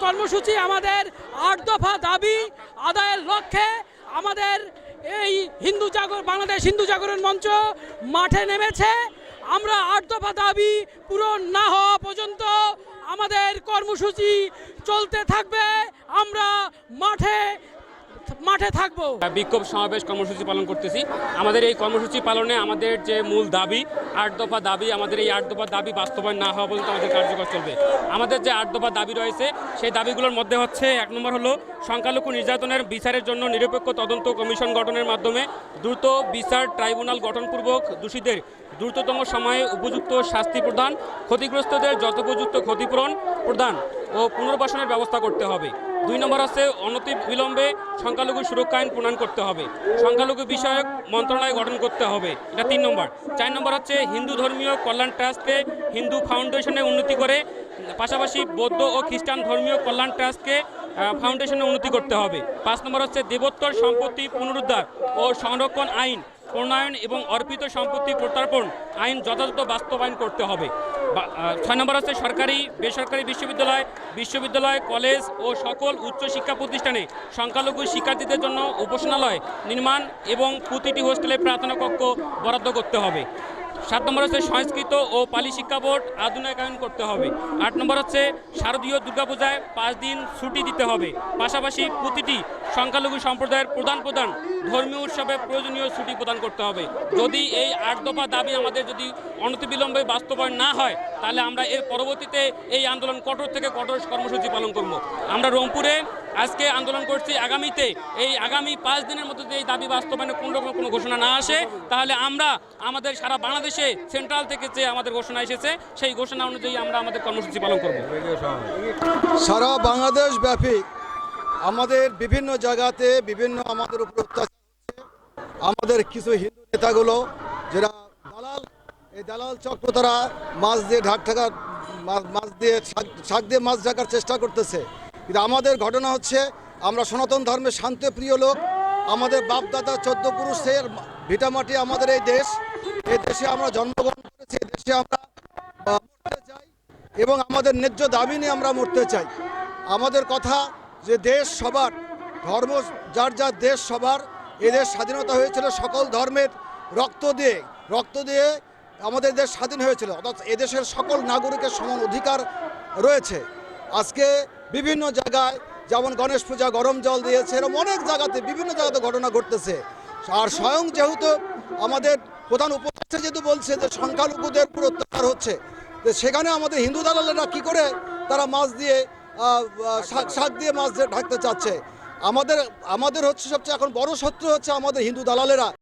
কর্মসূচি আমাদের 8 দফা দাবি আদায়ের লক্ষ্যে আমাদের এই বাংলাদেশ হিন্দু জাগরণ মঞ্চ মাঠে নেমেছে। আমরা 8 দফা দাবি পূরণ না হওয়া পর্যন্ত আমাদের কর্মসূচি চলতে থাকবে। আমরা মাঠে থাকবো। বিক্ষোভ সমাবেশ কর্মসূচি পালন করতেছি। আমাদের এই কর্মসূচি পালনে আমাদের যে মূল দাবি 8 দফা দাবি, আমাদের এই 8 দফা দাবি বাস্তবায়ন না হওয়া পর্যন্ত আমাদের কার্যকর চলবে। আমাদের যে 8 দফা দাবি রয়েছে সেই দাবিগুলোর মধ্যে হচ্ছে 1 নম্বর হলো সংখ্যালঘু নির্যাতনের বিচারের জন্য নিরপেক্ষ তদন্ত কমিশন গঠনের মাধ্যমে দ্রুত বিচার ট্রাইব্যুনাল গঠনপূর্বক দোষীদের দ্রুততম সময়ে উপযুক্ত শাস্তি প্রদান, ক্ষতিগ্রস্তদের যথোপযুক্ত ক্ষতিপূরণ প্রদান ও পুনর্বাসনের ব্যবস্থা করতে হবে। 2 নম্বর হচ্ছে অনতিবিলম্বে সংখ্যালঘু সুরক্ষা আইন প্রণয়ন করতে হবে, সংখ্যালঘু বিষয়ক মন্ত্রণালয় গঠন করতে হবে, এটা 3 নম্বর। 4 নম্বর হচ্ছে হিন্দু ধর্মীয় কল্যাণ ট্রাস্টকে হিন্দু ফাউন্ডেশনে উন্নতি করে পাশাপাশি বৌদ্ধ ও খ্রিস্টান ধর্মীয় কল্যাণ ট্রাস্টকে ফাউন্ডেশনে উন্নতি করতে হবে। 5 নম্বর হচ্ছে দেবোত্তর সম্পত্তি পুনরুদ্ধার ও সংরক্ষণ আইন প্রণয়ন এবং অর্পিত সম্পত্তি প্রত্যার্পণ আইন যথাযথ বাস্তবায়ন করতে হবে। 6 নম্বর হচ্ছে সরকারি বেসরকারি বিশ্ববিদ্যালয় কলেজ ও সকল উচ্চশিক্ষা প্রতিষ্ঠানে সংখ্যালঘু শিক্ষার্থীদের জন্য উপাসনালয় নির্মাণ এবং প্রতিটি হোস্টেলে প্রার্থনা কক্ষ বরাদ্দ করতে হবে। 7 নম্বর হচ্ছে সংস্কৃত ও পালি শিক্ষা বোর্ড আধুনিকায়ন করতে হবে। 8 নম্বর হচ্ছে শারদীয় দুর্গাপূজায় 5 দিন ছুটি দিতে হবে, পাশাপাশি প্রতিটি সংখ্যালঘু সম্প্রদায়ের প্রধান ধর্মীয় উৎসবে প্রয়োজনীয় ছুটি প্রদান করতে হবে। যদি এই 8 দফা দাবি আমাদের যদি অনতিবিলম্বে বাস্তবায়ন না হয় তাহলে আমরা এর পরবর্তীতে এই আন্দোলন কঠোর থেকে কঠোর কর্মসূচি পালন করব। আমরা রংপুরে আজকে আন্দোলন করছি। আগামী 5 দিনের মধ্যে যদি এই দাবি বাস্তবায়নের কোনো ঘোষণা না আসে তাহলে আমরা আমাদের সারা বাংলাদেশে সেন্ট্রাল থেকে যে আমাদের ঘোষণা এসেছে সেই ঘোষণা অনুযায়ী আমরা আমাদের কর্মসূচি পালন করব। সারা বাংলাদেশ ব্যাপী আমাদের বিভিন্ন জায়গাতে আমাদের উপর অত্যাচার হচ্ছে। আমাদের কিছু হিন্দু নেতাগুলো যারা দালাল চক্র, তারা মাছ দিয়ে মাছ ঢাকার চেষ্টা করতেছে। কিন্তু আমাদের ঘটনা হচ্ছে আমরা সনাতন ধর্মের শান্তিপ্রিয় লোক। আমাদের বাপদাদা 14 পুরুষের ভিটামাটি আমাদের এই দেশে আমরা জন্মগ্রহণ করেছি, এই দেশে আমরা মরতে চাই এবং আমাদের ন্যায্য দাবি নিয়ে আমরা মরতে চাই। আমাদের কথা যে দেশ সবার, ধর্ম যার দেশ সবার। এদেশ স্বাধীনতা হয়েছিল সকল ধর্মের রক্ত দিয়ে আমাদের দেশ স্বাধীন হয়েছিল, অর্থাৎ এদেশের সকল নাগরিকের সমান অধিকার রয়েছে। আজকে বিভিন্ন জায়গায় যেমন গণেশ পূজা গরম জল দিয়েছে, এরকম অনেক জায়গাতে বিভিন্ন জায়গাতে ঘটনা ঘটতেছে। আর স্বয়ং যেহেতু আমাদের প্রধান উপদেষ্টা যেহেতু বলছে যে সংখ্যালঘুদের উপর অত্যাচার হচ্ছে, সেখানে আমাদের হিন্দু দালালেরা কি করে তারা মাছ দিয়ে শাক দিয়ে মাছ ঢাকতে চাচ্ছে। আমাদের হচ্ছে সবচেয়ে এখন বড় শত্রু হচ্ছে আমাদের হিন্দু দালালেরা।